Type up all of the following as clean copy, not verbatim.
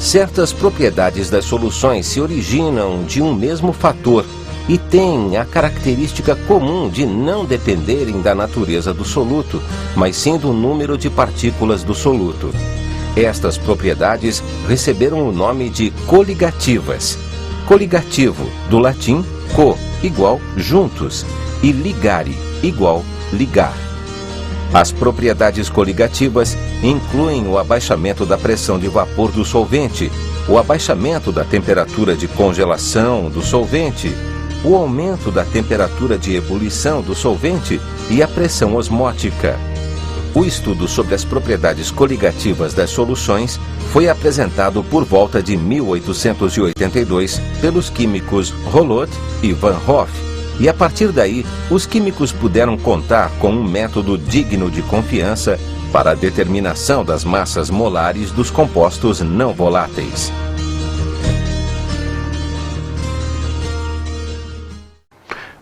Certas propriedades das soluções se originam de um mesmo fator e têm a característica comum de não dependerem da natureza do soluto, mas sim do número de partículas do soluto. Estas propriedades receberam o nome de coligativas. Coligativo, do latim co, igual juntos, e ligare, igual ligar. As propriedades coligativas incluem o abaixamento da pressão de vapor do solvente, o abaixamento da temperatura de congelação do solvente, o aumento da temperatura de ebulição do solvente e a pressão osmótica. O estudo sobre as propriedades coligativas das soluções foi apresentado por volta de 1882 pelos químicos Rolodt e Van Hoff, e a partir daí os químicos puderam contar com um método digno de confiança para a determinação das massas molares dos compostos não voláteis.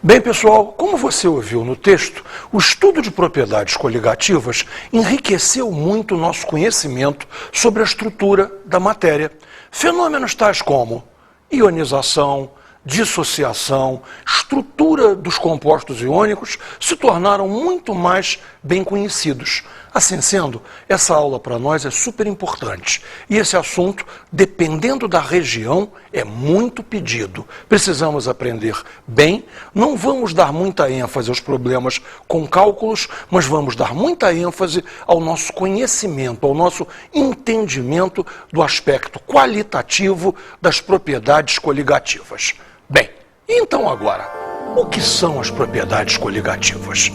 Bem, pessoal, como você ouviu no texto, o estudo de propriedades coligativas enriqueceu muito o nosso conhecimento sobre a estrutura da matéria. Fenômenos tais como ionização, dissociação, estrutura dos compostos iônicos se tornaram muito mais bem conhecidos. Assim sendo, essa aula para nós é super importante. E esse assunto, dependendo da região, é muito pedido. Precisamos aprender bem, não vamos dar muita ênfase aos problemas com cálculos, mas vamos dar muita ênfase ao nosso conhecimento, ao nosso entendimento do aspecto qualitativo das propriedades coligativas. Bem, então agora, o que são as propriedades coligativas?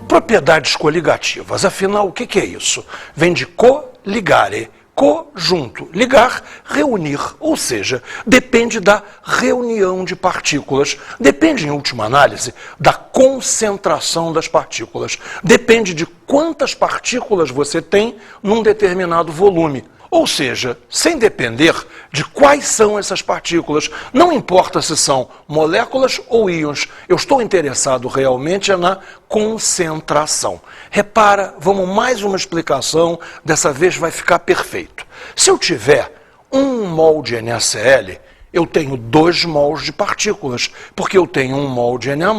Propriedades coligativas, afinal, o que é isso? Vem de coligare, junto, ligar, reunir, ou seja, depende da reunião de partículas, depende, em última análise, da concentração das partículas, depende de quantas partículas você tem num determinado volume. Ou seja, sem depender de quais são essas partículas, não importa se são moléculas ou íons, eu estou interessado realmente na concentração. Repara, vamos mais uma explicação, dessa vez vai ficar perfeito. Se eu tiver 1 mol de NaCl, eu tenho 2 mols de partículas, porque eu tenho 1 mol de Na+,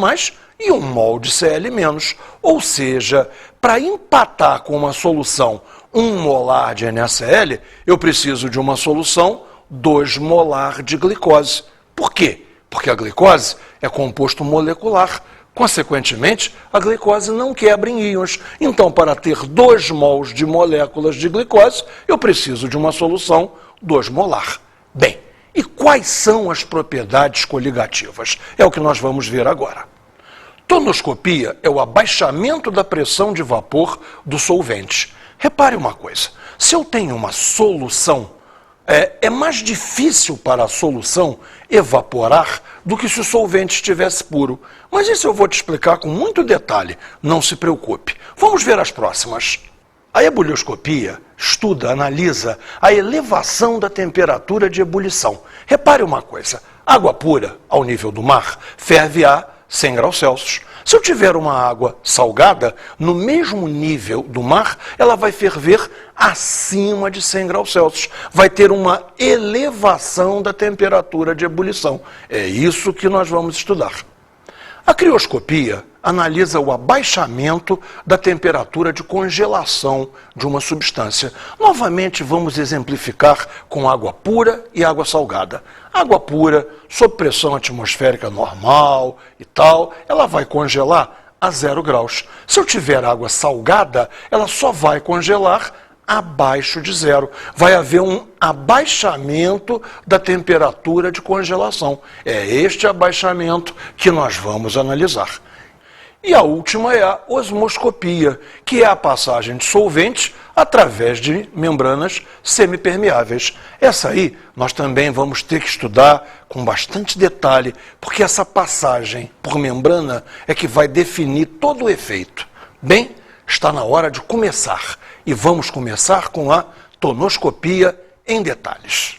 e 1 mol de Cl-. Ou seja, para empatar com uma solução 1 molar de NaCl, eu preciso de uma solução 2 molar de glicose. Por quê? Porque a glicose é composto molecular. Consequentemente, a glicose não quebra em íons. Então, para ter 2 mols de moléculas de glicose, eu preciso de uma solução 2 molar. Bem, e quais são as propriedades coligativas? É o que nós vamos ver agora. Tonoscopia é o abaixamento da pressão de vapor do solvente. Repare uma coisa, se eu tenho uma solução, é mais difícil para a solução evaporar do que se o solvente estivesse puro. Mas isso eu vou te explicar com muito detalhe, não se preocupe. Vamos ver as próximas. A ebulioscopia estuda, analisa a elevação da temperatura de ebulição. Repare uma coisa, água pura ao nível do mar ferve a 100 graus Celsius. Se eu tiver uma água salgada, no mesmo nível do mar, ela vai ferver acima de 100 graus Celsius. Vai ter uma elevação da temperatura de ebulição. É isso que nós vamos estudar. A crioscopia analisa o abaixamento da temperatura de congelação de uma substância. Novamente, vamos exemplificar com água pura e água salgada. Água pura, sob pressão atmosférica normal e tal, ela vai congelar a 0 graus. Se eu tiver água salgada, ela só vai congelar abaixo de 0. Vai haver um abaixamento da temperatura de congelação. É este abaixamento que nós vamos analisar. E a última é a osmoscopia, que é a passagem de solventes através de membranas semipermeáveis. Essa aí nós também vamos ter que estudar com bastante detalhe, porque essa passagem por membrana é que vai definir todo o efeito. Bem, está na hora de começar. E vamos começar com a tonoscopia em detalhes.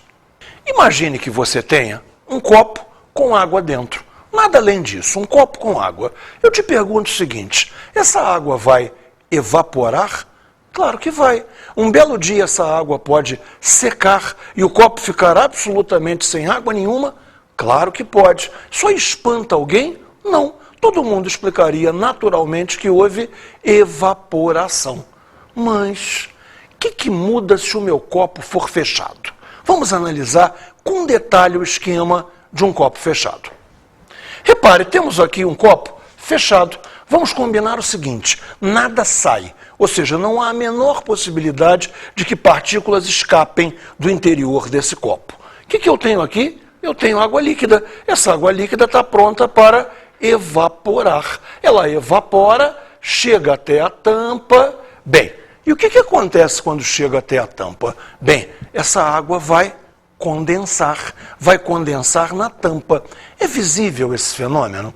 Imagine que você tenha um copo com água dentro. Nada além disso, um copo com água. Eu te pergunto o seguinte, essa água vai evaporar? Claro que vai. Um belo dia essa água pode secar e o copo ficar absolutamente sem água nenhuma? Claro que pode. Só espanta alguém? Não. Todo mundo explicaria naturalmente que houve evaporação. Mas o que muda se o meu copo for fechado? Vamos analisar com detalhe o esquema de um copo fechado. Repare, temos aqui um copo fechado. Vamos combinar o seguinte, nada sai, ou seja, não há a menor possibilidade de que partículas escapem do interior desse copo. O que eu tenho aqui? Eu tenho água líquida. Essa água líquida está pronta para evaporar. Ela evapora, chega até a tampa. Bem, e o que acontece quando chega até a tampa? Bem, essa água vai condensar na tampa. É visível esse fenômeno?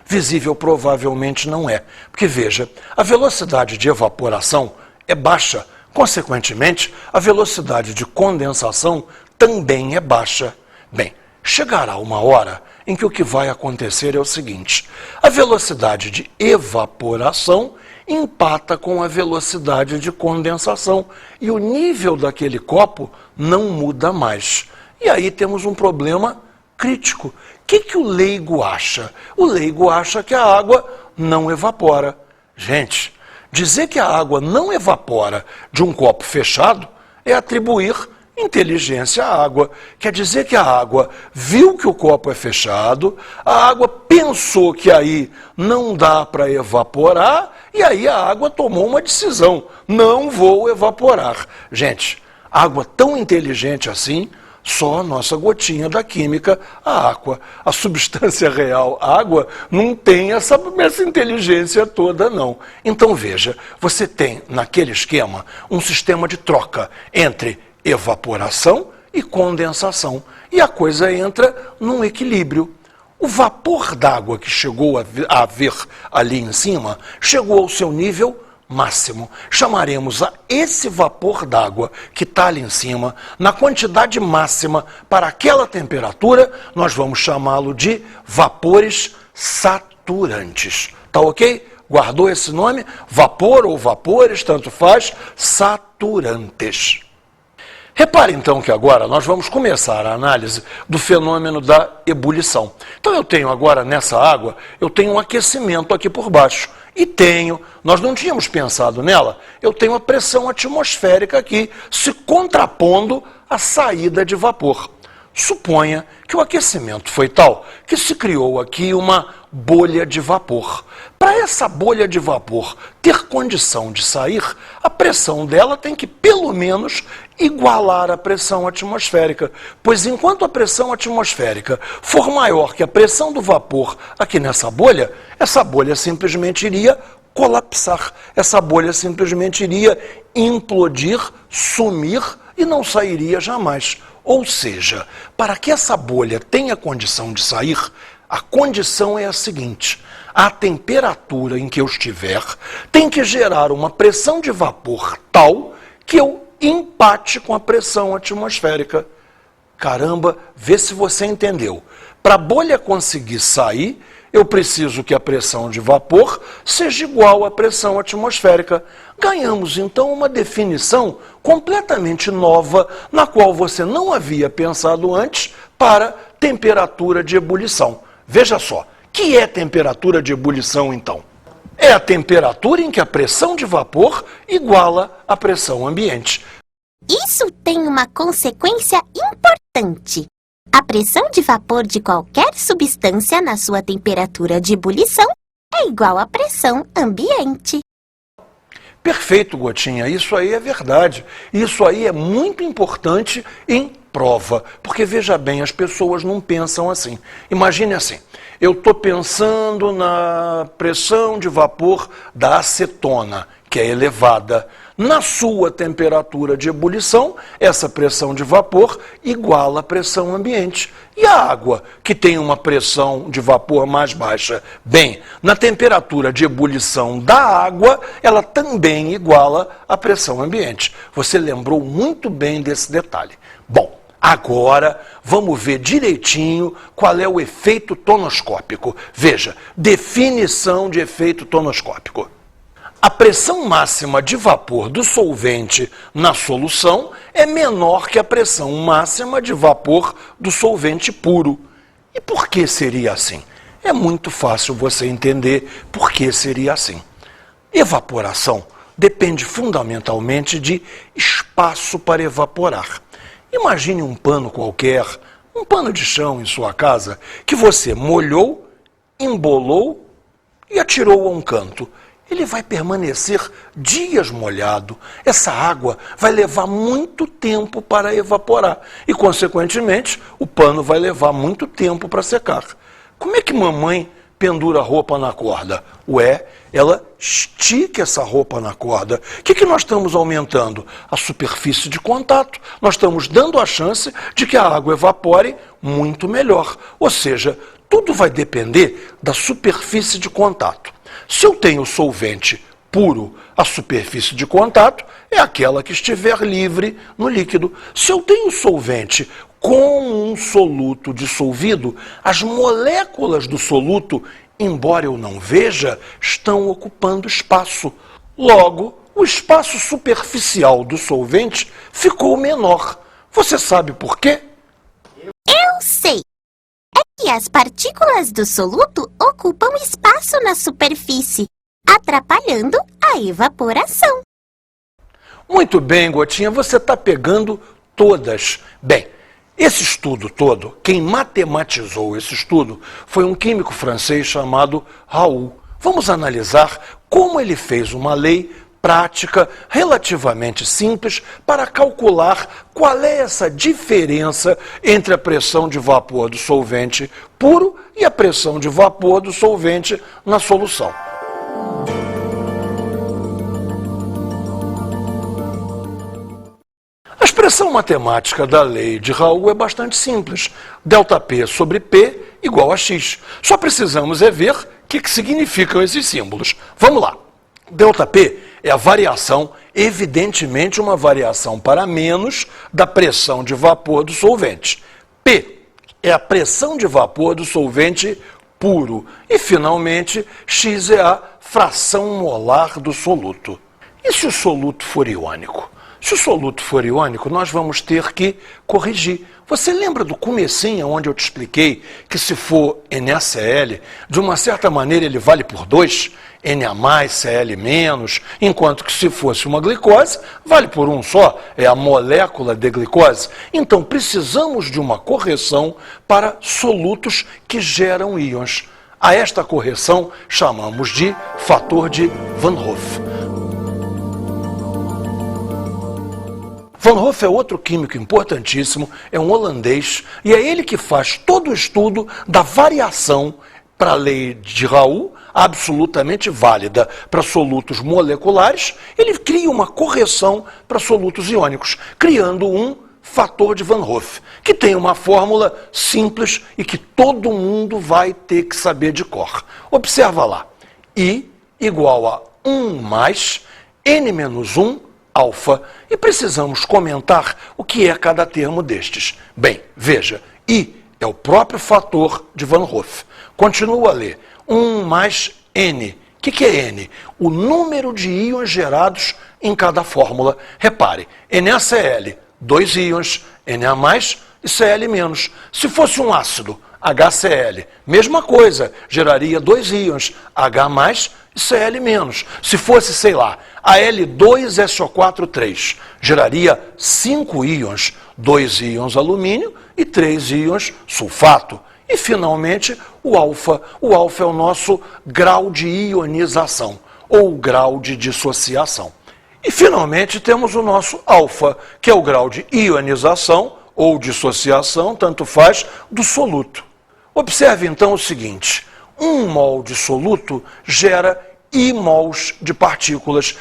Visível provavelmente não é. Porque veja, a velocidade de evaporação é baixa. Consequentemente, a velocidade de condensação também é baixa. Bem, chegará uma hora em que o que vai acontecer é o seguinte, a velocidade de evaporação empata com a velocidade de condensação e o nível daquele copo não muda mais. E aí temos um problema crítico. O que o leigo acha? O leigo acha que a água não evapora. Gente, dizer que a água não evapora de um copo fechado é atribuir inteligência à água. Quer dizer que a água viu que o copo é fechado, a água pensou que aí não dá para evaporar, e aí a água tomou uma decisão, não vou evaporar. Gente, água tão inteligente assim, só a nossa gotinha da química, a água. A substância real, a água, não tem essa inteligência toda, não. Então veja, você tem naquele esquema um sistema de troca entre evaporação e condensação. E a coisa entra num equilíbrio. O vapor d'água que chegou a haver ali em cima, chegou ao seu nível máximo. Chamaremos a esse vapor d'água que está ali em cima, na quantidade máxima para aquela temperatura, nós vamos chamá-lo de vapores saturantes. Tá ok? Guardou esse nome? Vapor ou vapores, tanto faz, saturantes. Repare então que agora nós vamos começar a análise do fenômeno da ebulição. Então eu tenho agora nessa água, eu tenho um aquecimento aqui por baixo. E nós não tínhamos pensado nela, eu tenho a pressão atmosférica aqui se contrapondo à saída de vapor. Suponha que o aquecimento foi tal que se criou aqui uma bolha de vapor. Para essa bolha de vapor ter condição de sair, a pressão dela tem que, pelo menos, igualar a pressão atmosférica. Pois enquanto a pressão atmosférica for maior que a pressão do vapor aqui nessa bolha, essa bolha simplesmente iria colapsar. Essa bolha simplesmente iria implodir, sumir e não sairia jamais. Ou seja, para que essa bolha tenha condição de sair, a condição é a seguinte: a temperatura em que eu estiver tem que gerar uma pressão de vapor tal que eu empate com a pressão atmosférica. Caramba, vê se você entendeu. Para a bolha conseguir sair, eu preciso que a pressão de vapor seja igual à pressão atmosférica. Ganhamos, então, uma definição completamente nova, na qual você não havia pensado antes, para temperatura de ebulição. Veja só, que é temperatura de ebulição, então? É a temperatura em que a pressão de vapor iguala a pressão ambiente. Isso tem uma consequência importante. A pressão de vapor de qualquer substância na sua temperatura de ebulição é igual à pressão ambiente. Perfeito, Gotinha. Isso aí é verdade. Isso aí é muito importante em prova. Porque, veja bem, as pessoas não pensam assim. Imagine assim, eu estou pensando na pressão de vapor da acetona, que é elevada. Na sua temperatura de ebulição, essa pressão de vapor iguala a pressão ambiente. E a água, que tem uma pressão de vapor mais baixa? Bem, na temperatura de ebulição da água, ela também iguala a pressão ambiente. Você lembrou muito bem desse detalhe. Bom, Agora, vamos ver direitinho qual é o efeito tonoscópico. Veja, definição de efeito tonoscópico. A pressão máxima de vapor do solvente na solução é menor que a pressão máxima de vapor do solvente puro. E por que seria assim? É muito fácil você entender por que seria assim. Evaporação depende fundamentalmente de espaço para evaporar. Imagine um pano qualquer, um pano de chão em sua casa, que você molhou, embolou e atirou a um canto. Ele vai permanecer dias molhado. Essa água vai levar muito tempo para evaporar e, consequentemente, o pano vai levar muito tempo para secar. Como é que mamãe pendura a roupa na corda? Ué, ela estica essa roupa na corda. O que nós estamos aumentando? A superfície de contato. Nós estamos dando a chance de que a água evapore muito melhor. Ou seja, tudo vai depender da superfície de contato. Se eu tenho solvente puro, a superfície de contato é aquela que estiver livre no líquido. Se eu tenho solvente com um soluto dissolvido, as moléculas do soluto, embora eu não veja, estão ocupando espaço. Logo, o espaço superficial do solvente ficou menor. Você sabe por quê? Eu sei! É que as partículas do soluto ocupam espaço na superfície, atrapalhando a evaporação. Muito bem, Gotinha, você está pegando todas. Bem, esse estudo todo, quem matematizou esse estudo foi um químico francês chamado Raoult. Vamos analisar como ele fez uma lei prática relativamente simples para calcular qual é essa diferença entre a pressão de vapor do solvente puro e a pressão de vapor do solvente na solução. A expressão matemática da lei de Raoult é bastante simples. ΔP sobre P igual a X. Só precisamos ver o que significam esses símbolos. Vamos lá. ΔP é a variação, evidentemente uma variação para menos da pressão de vapor do solvente. P é a pressão de vapor do solvente puro. E, finalmente, X é a fração molar do soluto. E se o soluto for iônico? Se o soluto for iônico, nós vamos ter que corrigir. Você lembra do comecinho onde eu te expliquei que se for NaCl, de uma certa maneira ele vale por 2, Na+, Cl-, enquanto que se fosse uma glicose, vale por um só, é a molécula de glicose. Então precisamos de uma correção para solutos que geram íons. A esta correção chamamos de fator de Van Hoff. Van Hoff é outro químico importantíssimo, é um holandês, e é ele que faz todo o estudo da variação para a lei de Raoult, absolutamente válida para solutos moleculares. Ele cria uma correção para solutos iônicos, criando um fator de Van Hoff, que tem uma fórmula simples e que todo mundo vai ter que saber de cor. Observa lá, I igual a 1 mais N menos 1 alfa, e precisamos comentar o que é cada termo destes. Bem, veja, I é o próprio fator de Van Hoff. Continua a ler, 1 mais N. O que é N? O número de íons gerados em cada fórmula. Repare, NaCl, 2 íons, Na+, e Cl-. Se fosse um ácido, HCl, mesma coisa, geraria 2 íons, H+, e Cl-. Se fosse, sei lá, Al2SO4 geraria 5 íons, 2 íons alumínio e 3 íons sulfato. E, finalmente, o alfa. O alfa é o nosso grau de ionização, ou grau de dissociação. E, finalmente, temos o nosso alfa, que é o grau de ionização, ou dissociação, tanto faz, do soluto. Observe, então, o seguinte. 1 mol de soluto gera I mols de partículas.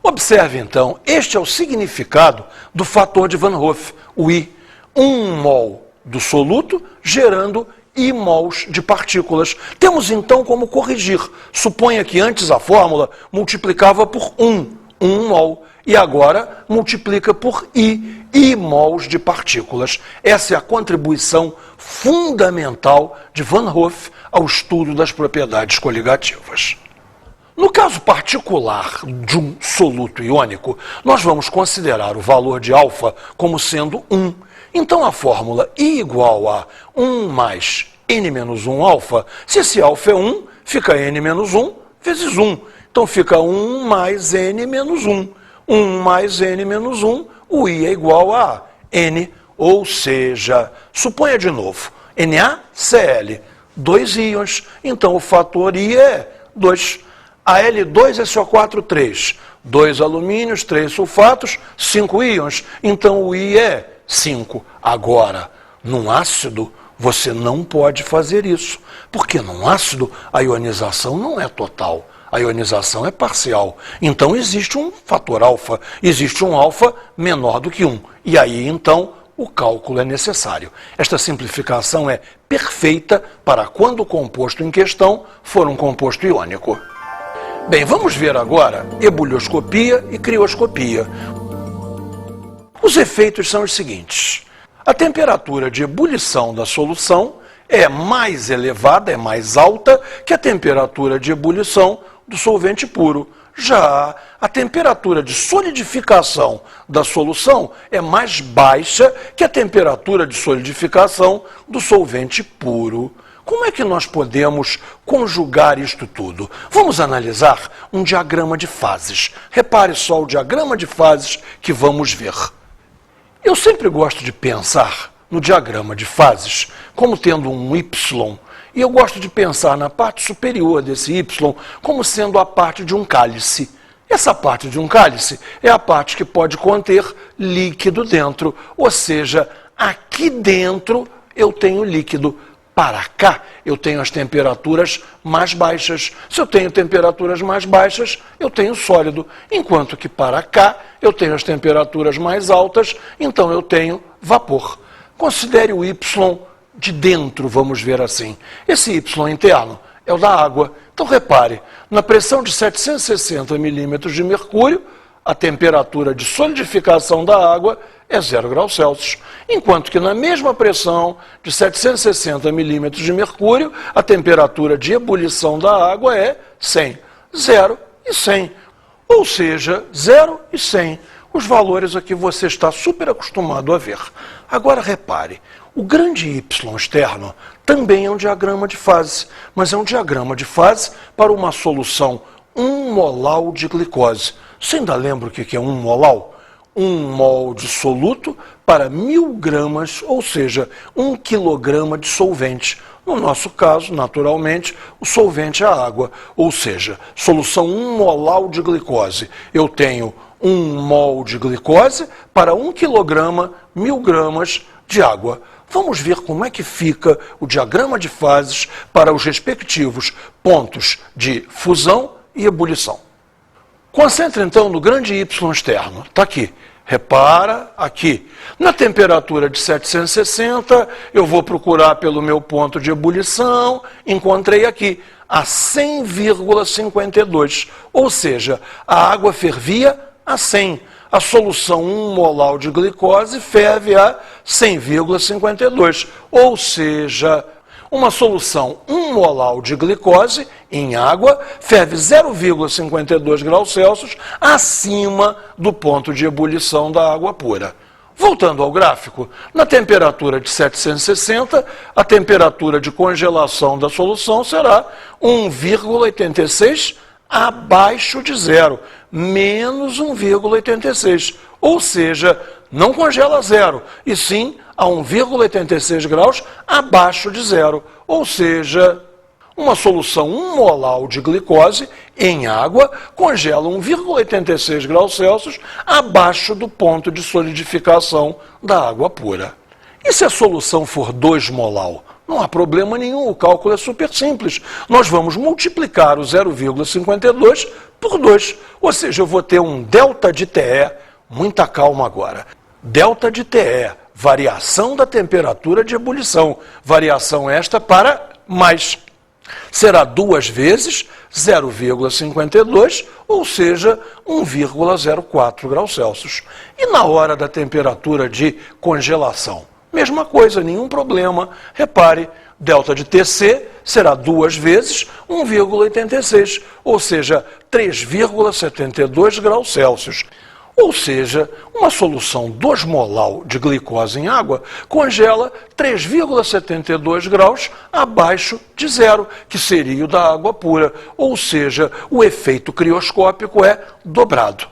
Observe, então, este é o significado do fator de Van Hoff, o I. 1 mol do soluto gerando I mols de partículas. Temos, então, como corrigir. Suponha que antes a fórmula multiplicava por 1 mol. E agora multiplica por I mols de partículas. Essa é a contribuição fundamental de Van Hoff ao estudo das propriedades coligativas. No caso particular de um soluto iônico, nós vamos considerar o valor de alfa como sendo 1. Então a fórmula I igual a 1 mais n menos 1 alfa, se esse alfa é 1, fica n menos 1 vezes 1. Então fica 1 mais n menos 1. 1 mais n menos 1, o I é igual a n, ou seja, suponha de novo, NaCl, 2 íons, então o fator I é 2. Al2 SO4, 3. 2 alumínios, 3 sulfatos, 5 íons, então o I é 5. Agora, num ácido, você não pode fazer isso, porque num ácido a ionização não é total, a ionização é parcial. Então existe um fator alfa, existe um alfa menor do que 1. E aí, então, o cálculo é necessário. Esta simplificação é perfeita para quando o composto em questão for um composto iônico. Bem, vamos ver agora ebulioscopia e crioscopia. Os efeitos são os seguintes. A temperatura de ebulição da solução é mais elevada, é mais alta que a temperatura de ebulição do solvente puro. Já a temperatura de solidificação da solução é mais baixa que a temperatura de solidificação do solvente puro. Como é que nós podemos conjugar isto tudo? Vamos analisar um diagrama de fases. Repare só o diagrama de fases que vamos ver. Eu sempre gosto de pensar no diagrama de fases como tendo um Y, e eu gosto de pensar na parte superior desse Y como sendo a parte de um cálice. Essa parte de um cálice é a parte que pode conter líquido dentro, ou seja, aqui dentro eu tenho líquido. Para cá, eu tenho as temperaturas mais baixas. Se eu tenho temperaturas mais baixas, eu tenho sólido. Enquanto que para cá, eu tenho as temperaturas mais altas, então eu tenho vapor. Considere o Y de dentro, vamos ver assim. Esse Y interno é o da água. Então repare, na pressão de 760 milímetros de mercúrio, a temperatura de solidificação da água é 0 graus Celsius, enquanto que na mesma pressão de 760 milímetros de mercúrio, a temperatura de ebulição da água é 100, 0 e 100, ou seja, 0 e 100, os valores aqui você está super acostumado a ver. Agora repare, o grande Y externo também é um diagrama de fase, mas é um diagrama de fase para uma solução 1 molar de glicose. Você ainda lembra o que é 1 molar? 1 mol de soluto para 1000 gramas, ou seja, 1 quilograma de solvente. No nosso caso, naturalmente, o solvente é a água, ou seja, solução 1 molar de glicose. Eu tenho 1 mol de glicose para 1 quilograma, 1000 gramas de água. Vamos ver como é que fica o diagrama de fases para os respectivos pontos de fusão e ebulição. Concentre então no grande Y externo, está aqui. Repara aqui, na temperatura de 760, eu vou procurar pelo meu ponto de ebulição, encontrei aqui a 100,52, ou seja, a água fervia a 100. A solução 1 molar de glicose ferve a 100,52, ou seja, uma solução 1 molar de glicose em água ferve 0,52 graus Celsius acima do ponto de ebulição da água pura. Voltando ao gráfico, na temperatura de 760, a temperatura de congelação da solução será 1,86 abaixo de zero, menos 1,86, ou seja, não congela a zero, e sim a 1,86 graus abaixo de zero, ou seja, uma solução 1 molar de glicose em água congela 1,86 graus Celsius abaixo do ponto de solidificação da água pura. E se a solução for 2 molar? Não há problema nenhum, o cálculo é super simples. Nós vamos multiplicar o 0,52 por 2, ou seja, eu vou ter um delta de TE, muita calma agora, delta de TE, variação da temperatura de ebulição, variação esta para mais. Será 2 vezes 0,52, ou seja, 1,04 graus Celsius. E na hora da temperatura de congelação? Mesma coisa, nenhum problema. Repare, delta de Tc será 2 vezes 1,86, ou seja, 3,72 graus Celsius. Ou seja, uma solução 2-molal de glicose em água congela 3,72 graus abaixo de zero, que seria o da água pura. Ou seja, o efeito crioscópico é dobrado.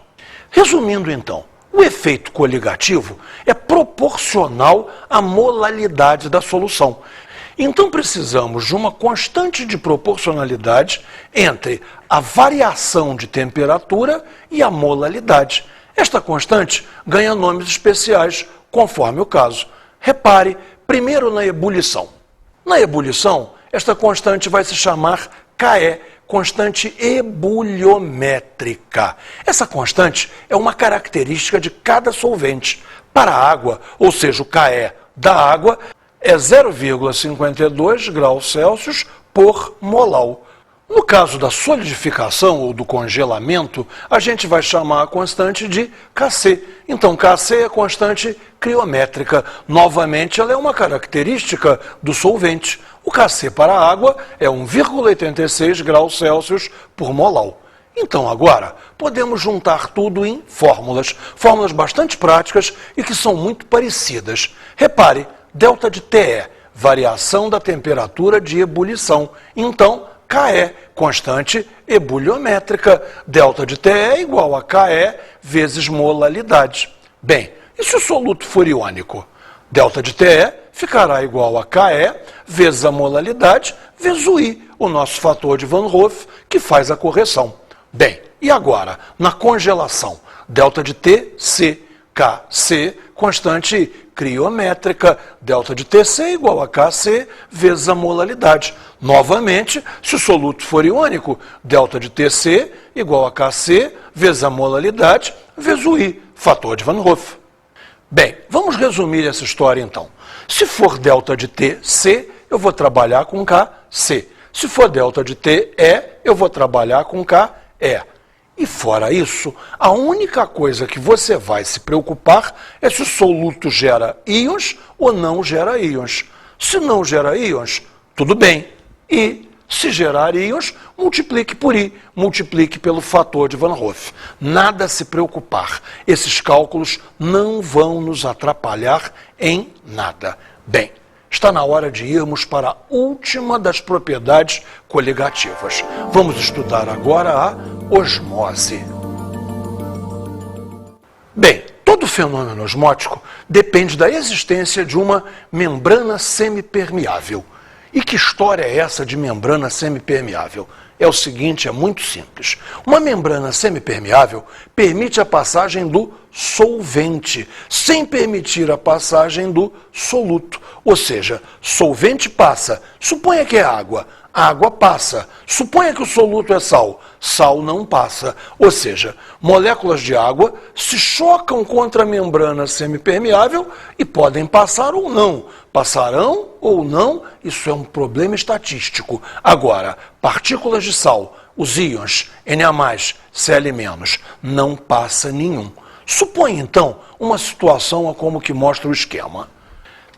Resumindo então, o efeito coligativo é proporcional à molalidade da solução. Então precisamos de uma constante de proporcionalidade entre a variação de temperatura e a molalidade. Esta constante ganha nomes especiais, conforme o caso. Repare, primeiro na ebulição. Na ebulição, esta constante vai se chamar Ke, constante ebuliométrica. Essa constante é uma característica de cada solvente. Para a água, ou seja, o Ke da água, é 0,52 graus Celsius por molal. No caso da solidificação ou do congelamento, a gente vai chamar a constante de Kc. Então, Kc é a constante criométrica. Novamente, ela é uma característica do solvente. O Kc para a água é 1,86 graus Celsius por molal. Então, agora, podemos juntar tudo em fórmulas. Fórmulas bastante práticas e que são muito parecidas. Repare, delta de Te, variação da temperatura de ebulição. Então, Ke, constante ebuliométrica. Delta de Te é igual a Ke vezes molalidade. Bem, e se o soluto for iônico? Delta de Te ficará igual a Ke vezes a molalidade vezes o I, o nosso fator de Van Hoff, que faz a correção. Bem, e agora, na congelação? Delta de Tc, Kc, constante criométrica, delta de Tc igual a Kc vezes a molalidade. Novamente, se o soluto for iônico, delta de Tc igual a Kc vezes a molalidade vezes o I, fator de Van Hoff. Bem, vamos resumir essa história então. Se for delta de Tc, eu vou trabalhar com Kc. Se for delta de Te, eu vou trabalhar com Ke. E fora isso, a única coisa que você vai se preocupar é se o soluto gera íons ou não gera íons. Se não gera íons, tudo bem. E se gerar íons, multiplique por I, multiplique pelo fator de Van Hoff. Nada a se preocupar. Esses cálculos não vão nos atrapalhar em nada. Bem, está na hora de irmos para a última das propriedades coligativas. Vamos estudar agora a osmose. Bem, todo fenômeno osmótico depende da existência de uma membrana semipermeável. E que história é essa de membrana semipermeável? É o seguinte, é muito simples. Uma membrana semipermeável permite a passagem do solvente, sem permitir a passagem do soluto. Ou seja, solvente passa, suponha que é água, água passa. Suponha que o soluto é sal, sal não passa. Ou seja, moléculas de água se chocam contra a membrana semipermeável e podem passar ou não. Passarão ou não, isso é um problema estatístico. Agora, partículas de sal, os íons Na+, Cl-, não passa nenhum. Suponha então uma situação como que mostra o esquema.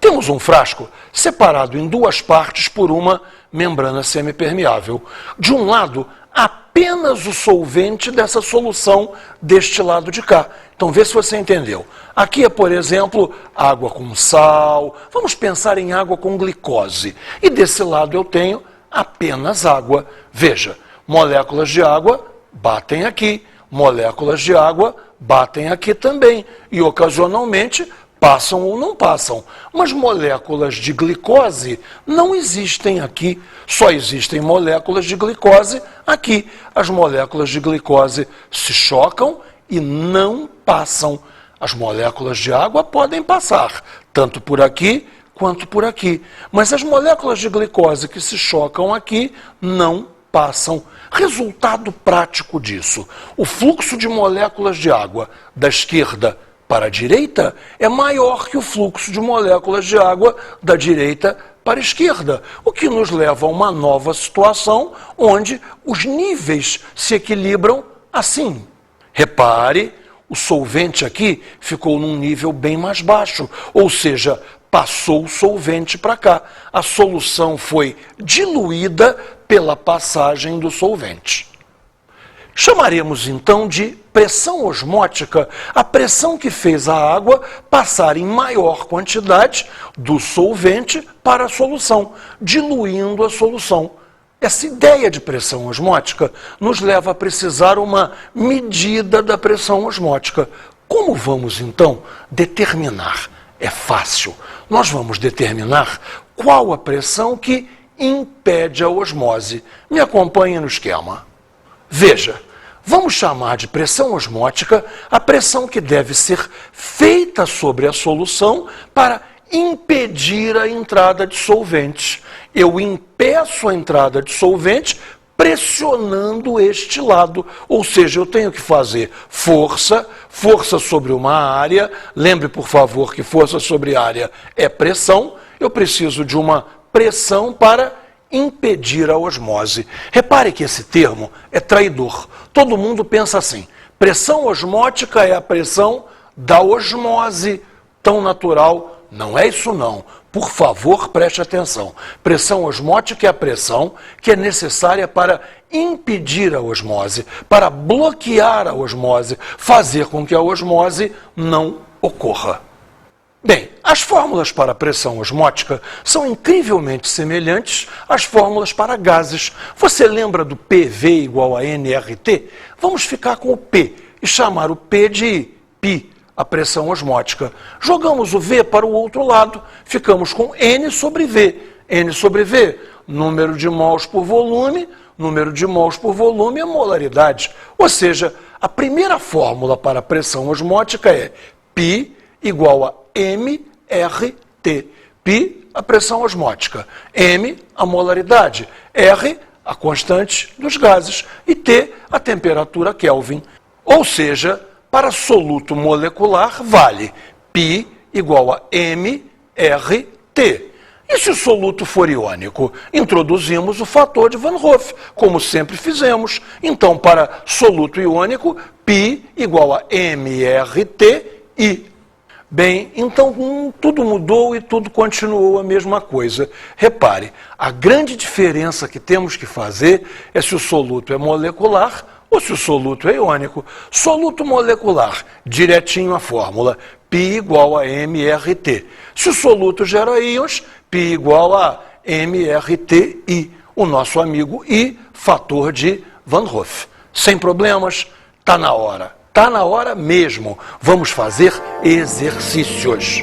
Temos um frasco separado em duas partes por uma membrana semipermeável. De um lado, apenas o solvente dessa solução deste lado de cá. Então, vê se você entendeu. Aqui é, por exemplo, água com sal. Vamos pensar em água com glicose. E desse lado eu tenho apenas água. Veja, moléculas de água batem aqui. Moléculas de água batem aqui também. E, ocasionalmente, passam ou não passam. Mas moléculas de glicose não existem aqui. Só existem moléculas de glicose aqui. As moléculas de glicose se chocam e não passam. As moléculas de água podem passar, tanto por aqui quanto por aqui. Mas as moléculas de glicose que se chocam aqui não passam. Resultado prático disso: o fluxo de moléculas de água da esquerda para a direita é maior que o fluxo de moléculas de água da direita para a esquerda, o que nos leva a uma nova situação onde os níveis se equilibram assim. Repare, o solvente aqui ficou num nível bem mais baixo, ou seja, passou o solvente para cá. A solução foi diluída pela passagem do solvente. Chamaremos então de pressão osmótica a pressão que fez a água passar em maior quantidade do solvente para a solução, diluindo a solução. Essa ideia de pressão osmótica nos leva a precisar uma medida da pressão osmótica. Como vamos então determinar? É fácil. Nós vamos determinar qual a pressão que impede a osmose. Me acompanhe no esquema. Veja, vamos chamar de pressão osmótica a pressão que deve ser feita sobre a solução para impedir a entrada de solvente. Eu impeço a entrada de solvente pressionando este lado, ou seja, eu tenho que fazer força sobre uma área. Lembre, por favor, que força sobre área é pressão. Eu preciso de uma pressão para impedir a osmose. Repare que esse termo é traidor. Todo mundo pensa assim: pressão osmótica é a pressão da osmose tão natural. Não é isso não. Por favor, preste atenção. Pressão osmótica é a pressão que é necessária para impedir a osmose, para bloquear a osmose, fazer com que a osmose não ocorra. Bem, as fórmulas para a pressão osmótica são incrivelmente semelhantes às fórmulas para gases. Você lembra do PV igual a nRT? Vamos ficar com o P e chamar o P de π, a pressão osmótica. Jogamos o V para o outro lado, ficamos com N sobre V. N sobre V, número de mols por volume, número de mols por volume é molaridade. Ou seja, a primeira fórmula para a pressão osmótica é π igual a mRT. π, a pressão osmótica. M, a molaridade. R, a constante dos gases. E T, a temperatura Kelvin. Ou seja, para soluto molecular vale π igual a mRT. E se o soluto for iônico? Introduzimos o fator de Van Hoff, como sempre fizemos. Então, para soluto iônico, π igual a mRTI. Bem, então tudo mudou e tudo continuou a mesma coisa. Repare, a grande diferença que temos que fazer é se o soluto é molecular ou se o soluto é iônico. Soluto molecular, direitinho a fórmula, π igual a mRT. Se o soluto gera íons, π igual a mRTI, o nosso amigo I, fator de Van Hoff. Sem problemas, está na hora. Está na hora mesmo. Vamos fazer exercícios.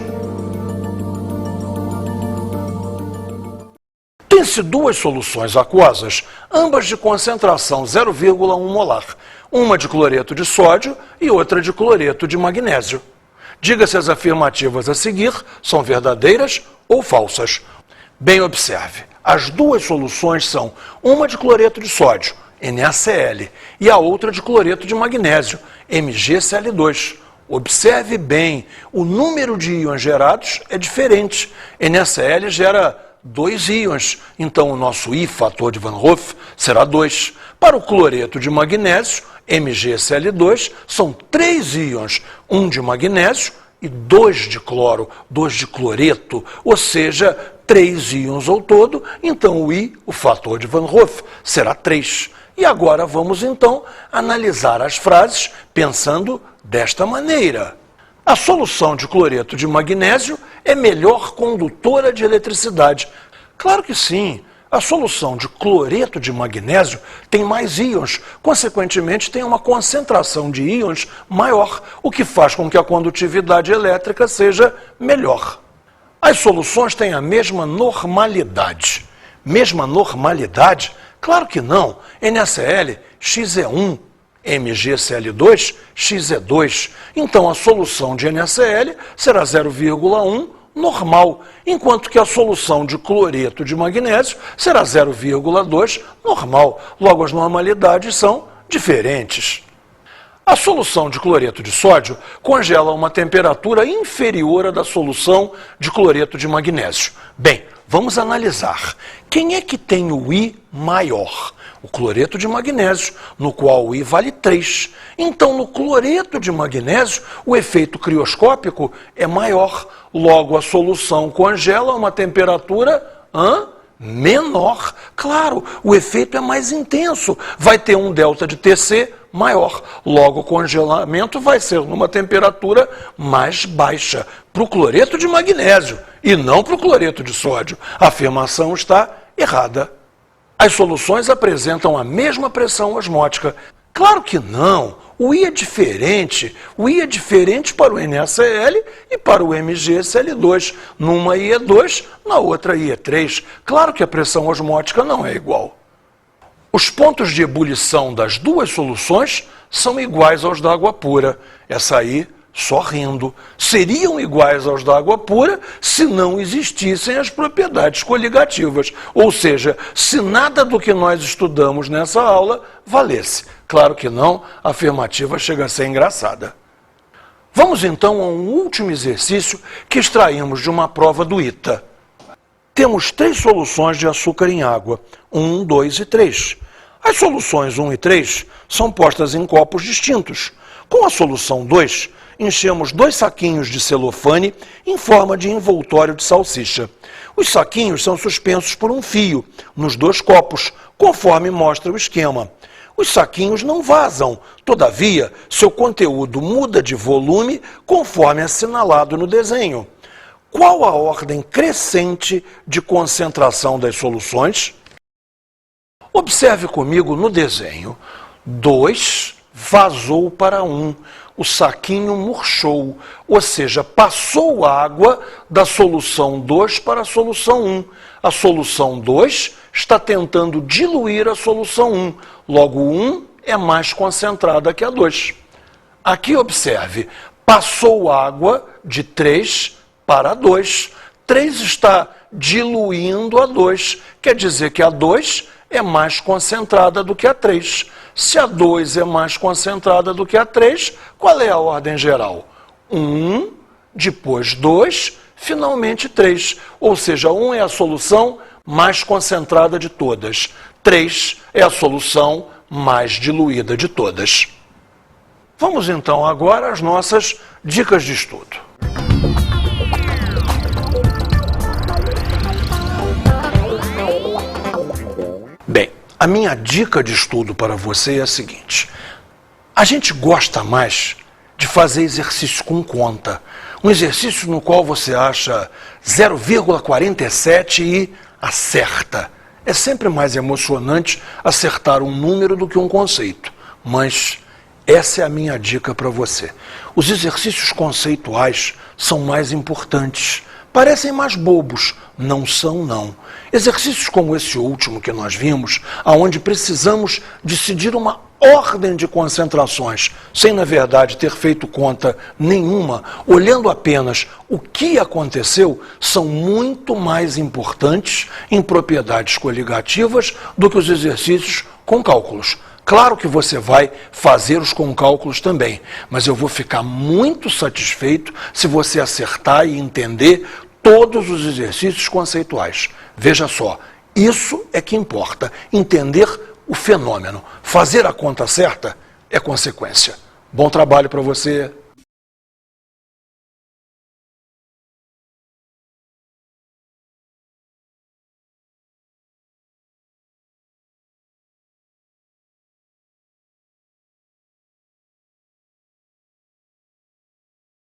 Tem-se duas soluções aquosas, ambas de concentração 0,1 molar. Uma de cloreto de sódio e outra de cloreto de magnésio. Diga se as afirmativas a seguir são verdadeiras ou falsas. Bem, observe. As duas soluções são uma de cloreto de sódio, NaCl, e a outra de cloreto de magnésio, MgCl2. Observe bem, o número de íons gerados é diferente. NaCl gera 2 íons, então o nosso I, fator de Van Hoff, será 2. Para o cloreto de magnésio, MgCl2, são 3 íons, 1 de magnésio e 2 de cloro, 2 de cloreto, ou seja, 3 íons ao todo, então o I, o fator de Van Hoff, será 3. E agora vamos então analisar as frases pensando desta maneira. A solução de cloreto de magnésio é melhor condutora de eletricidade. Claro que sim. A solução de cloreto de magnésio tem mais íons, consequentemente tem uma concentração de íons maior, o que faz com que a condutividade elétrica seja melhor. As soluções têm a mesma normalidade. Mesma normalidade? Claro que não. NaCl, X é 1. MgCl2, X é 2. Então, a solução de NaCl será 0,1 normal, enquanto que a solução de cloreto de magnésio será 0,2 normal. Logo, as normalidades são diferentes. A solução de cloreto de sódio congela a uma temperatura inferior à da solução de cloreto de magnésio. Bem, vamos analisar. Quem é que tem o I maior? O cloreto de magnésio, no qual o I vale 3. Então, no cloreto de magnésio, o efeito crioscópico é maior. Logo, a solução congela a uma temperatura menor. Claro, o efeito é mais intenso. Vai ter um delta de Tc maior. Logo, o congelamento vai ser numa temperatura mais baixa para o cloreto de magnésio e não para o cloreto de sódio. A afirmação está errada. As soluções apresentam a mesma pressão osmótica. Claro que não. O I é diferente. O I é diferente para o NaCl e para o MgSl2. Numa I é 2, na outra I é 3. Claro que a pressão osmótica não é igual. Os pontos de ebulição das duas soluções são iguais aos da água pura. Essa aí, só rindo. Seriam iguais aos da água pura se não existissem as propriedades coligativas. Ou seja, se nada do que nós estudamos nessa aula valesse. Claro que não, a afirmativa chega a ser engraçada. Vamos então a um último exercício que extraímos de uma prova do ITA. Temos 3 soluções de açúcar em água, 1, 2 e 3. As soluções 1 e 3 são postas em copos distintos. Com a solução 2, enchemos 2 saquinhos de celofane em forma de envoltório de salsicha. Os saquinhos são suspensos por um fio nos 2 copos, conforme mostra o esquema. Os saquinhos não vazam, todavia, seu conteúdo muda de volume conforme assinalado no desenho. Qual a ordem crescente de concentração das soluções? Observe comigo no desenho. 2 vazou para 1. O saquinho murchou, ou seja, passou água da solução 2 para a solução 1. A solução 2 está tentando diluir a solução 1. Logo, 1 é mais concentrada que a 2. Aqui observe, passou água de 3 para 2. 3 está diluindo a 2. Quer dizer que a 2 é mais concentrada do que a 3. Se a 2 é mais concentrada do que a 3, qual é a ordem geral? 1, depois 2, finalmente 3. Ou seja, 1 é a solução mais concentrada de todas. 3 é a solução mais diluída de todas. Vamos então agora às nossas dicas de estudo. Bem, a minha dica de estudo para você é a seguinte. A gente gosta mais de fazer exercício com conta. Um exercício no qual você acha 0,47 e acerta. É sempre mais emocionante acertar um número do que um conceito. Mas essa é a minha dica para você. Os exercícios conceituais são mais importantes. Parecem mais bobos, não são não. Exercícios como esse último que nós vimos, onde precisamos decidir uma ordem de concentrações, sem na verdade ter feito conta nenhuma, olhando apenas o que aconteceu, são muito mais importantes em propriedades coligativas do que os exercícios com cálculos. Claro que você vai fazer os com cálculos também, mas eu vou ficar muito satisfeito se você acertar e entender todos os exercícios conceituais. Veja só, isso é que importa, entender o fenômeno. Fazer a conta certa é consequência. Bom trabalho para você.